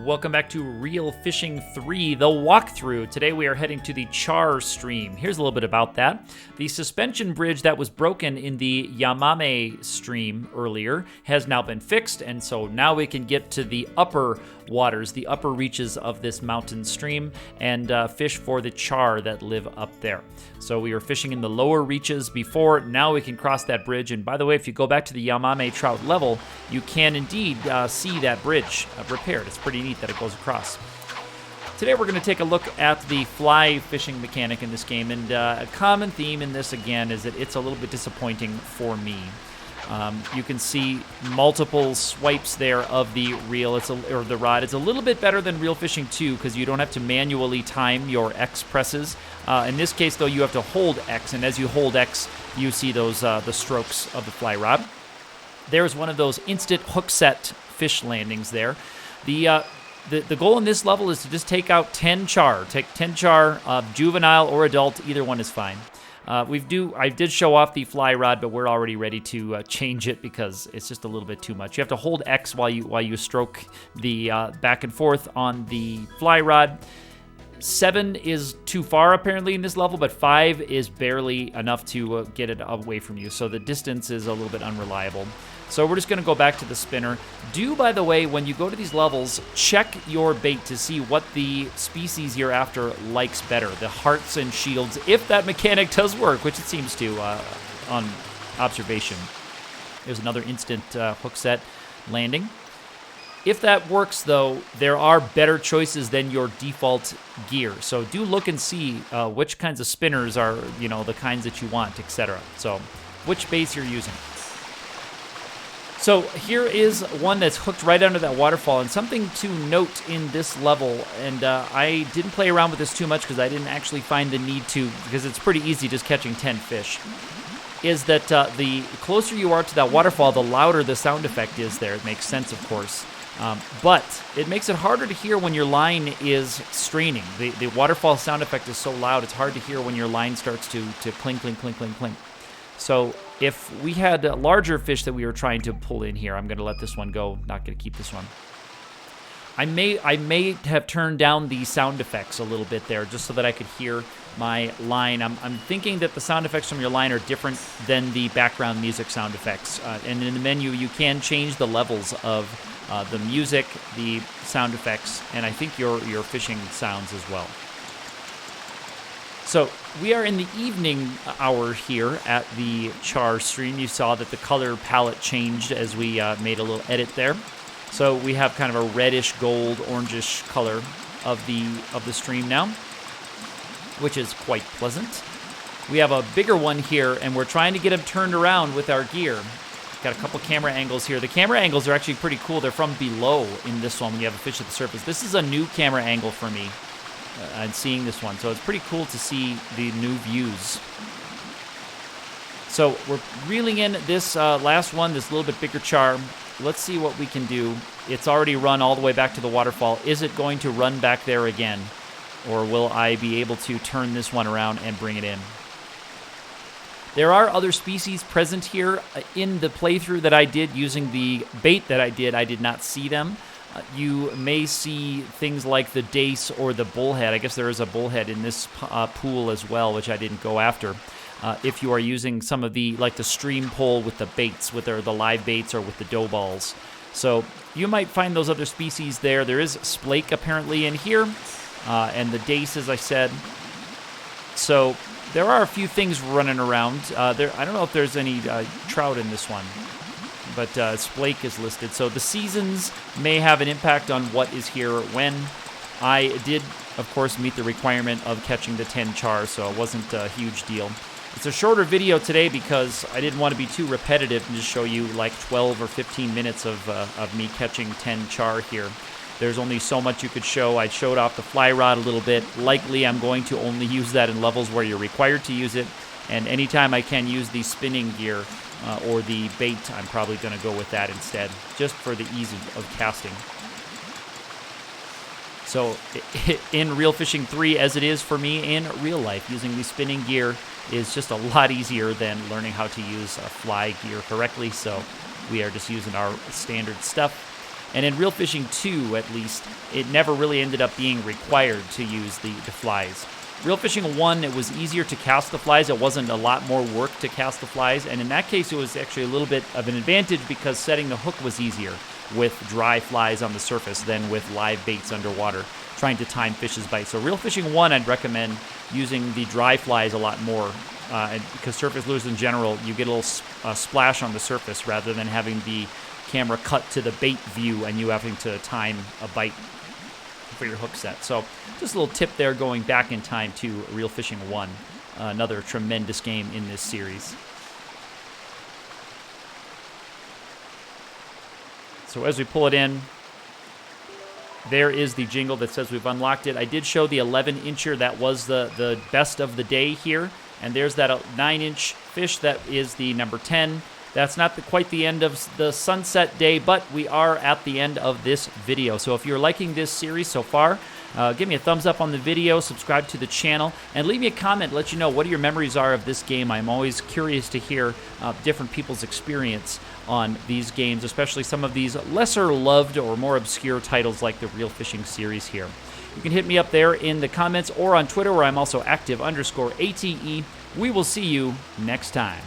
Welcome back to Reel Fishing 3, the walkthrough. Today we are heading to the Char stream. Here's a little bit about that. The suspension bridge that was broken in the Yamame stream earlier has now been fixed, and so now we can get to the upper waters, the upper reaches of this mountain stream, and fish for the char that live up there. So we were fishing in the lower reaches before. Now we can cross that bridge, and by the way, if you go back to the Yamame trout level, you can indeed see that bridge repaired. It's pretty neat that it goes across. Today we're going to take a look at the fly fishing mechanic in this game, and a common theme in this again is that it's a little bit disappointing for me. You can see multiple swipes there of the reel, or the rod. It's a little bit better than Reel Fishing 2 because you don't have to manually time your X presses. In this case, though, you have to hold X, and as you hold X, you see those the strokes of the fly rod. There's one of those instant hook set fish landings there. The goal in this level is to just take out 10 char. Take 10 char, juvenile or adult, either one is fine. I did show off the fly rod, but we're already ready to change it because it's just a little bit too much. You have to hold X while you stroke the back and forth on the fly rod. 7 is too far apparently in this level, but 5 is barely enough to get it away from you. So the distance is a little bit unreliable. So we're just going to go back to the spinner. By the way, when you go to these levels, check your bait to see what the species you're after likes better, the hearts and shields, if that mechanic does work, which it seems to on observation. There's another instant hook set landing. If that works, though, there are better choices than your default gear. So do look and see which kinds of spinners are, the kinds that you want, etc. So which baits you're using. So here is one that's hooked right under that waterfall, and something to note in this level, and I didn't play around with this too much because I didn't actually find the need to, because it's pretty easy just catching 10 fish, is that the closer you are to that waterfall, the louder the sound effect is there. It makes sense, of course. But it makes it harder to hear when your line is straining. The waterfall sound effect is so loud, it's hard to hear when your line starts to clink, clink, clink, clink, clink. So if we had larger fish that we were trying to pull in here, I'm going to let this one go, not going to keep this one. I may have turned down the sound effects a little bit there just so that I could hear my line. I'm thinking that the sound effects from your line are different than the background music sound effects. And in the menu, you can change the levels of the music, the sound effects, and I think your fishing sounds as well. So we are in the evening hour here at the Char stream. You saw that the color palette changed as we made a little edit there. So we have kind of a reddish gold, orangish color of the stream now, which is quite pleasant. We have a bigger one here, and we're trying to get him turned around with our gear. Got a couple camera angles here. The camera angles are actually pretty cool. They're from below in this one when you have a fish at the surface. This is a new camera angle for me. And seeing this one, so it's pretty cool to see the new views. So we're reeling in this last one, this little bit bigger char. Let's see what we can do. It's already run all the way back to the waterfall. Is it going to run back there again, or will I be able to turn this one around and bring it in? There are other species present here. In the playthrough that I did using the bait that I did not see them. You may see things like the dace or the bullhead. I guess there is a bullhead in this pool as well, which I didn't go after. If you are using some of the stream pole with the baits, with the live baits or with the dough balls. So you might find those other species there. There is splake apparently in here, and the dace, as I said. So there are a few things running around. I don't know if there's any trout in this one. But splake is listed. So the seasons may have an impact on what is here when. I did, of course, meet the requirement of catching the 10 char, so it wasn't a huge deal. It's a shorter video today because I didn't want to be too repetitive and just show you like 12 or 15 minutes of me catching 10 char here. There's only so much you could show. I showed off the fly rod a little bit. Likely I'm going to only use that in levels where you're required to use it. And anytime I can use the spinning gear, or the bait, I'm probably going to go with that instead, just for the ease of casting. So in Reel Fishing 3, as it is for me in real life, using the spinning gear is just a lot easier than learning how to use a fly gear correctly, so we are just using our standard stuff. And in Reel Fishing 2, at least, it never really ended up being required to use the flies. Reel Fishing 1, it was easier to cast the flies. It wasn't a lot more work to cast the flies. And in that case, it was actually a little bit of an advantage because setting the hook was easier with dry flies on the surface than with live baits underwater, trying to time fish's bite. So Reel Fishing 1, I'd recommend using the dry flies a lot more because surface lures in general, you get a little splash on the surface rather than having the camera cut to the bait view and you having to time a bite for your hook set. So just a little tip there going back in time to Reel Fishing 1, another tremendous game in this series. So as we pull it in, there is the jingle that says we've unlocked it. I did show the 11-incher. That was the best of the day here. And there's that 9-inch fish. That is the number 10. That's not quite the end of the sunset day, but we are at the end of this video. So if you're liking this series so far, give me a thumbs up on the video, subscribe to the channel, and leave me a comment. Let you know what your memories are of this game. I'm always curious to hear different people's experience on these games, especially some of these lesser loved or more obscure titles like the Reel Fishing series here. You can hit me up there in the comments or on Twitter, where I'm also active _ATE. We will see you next time.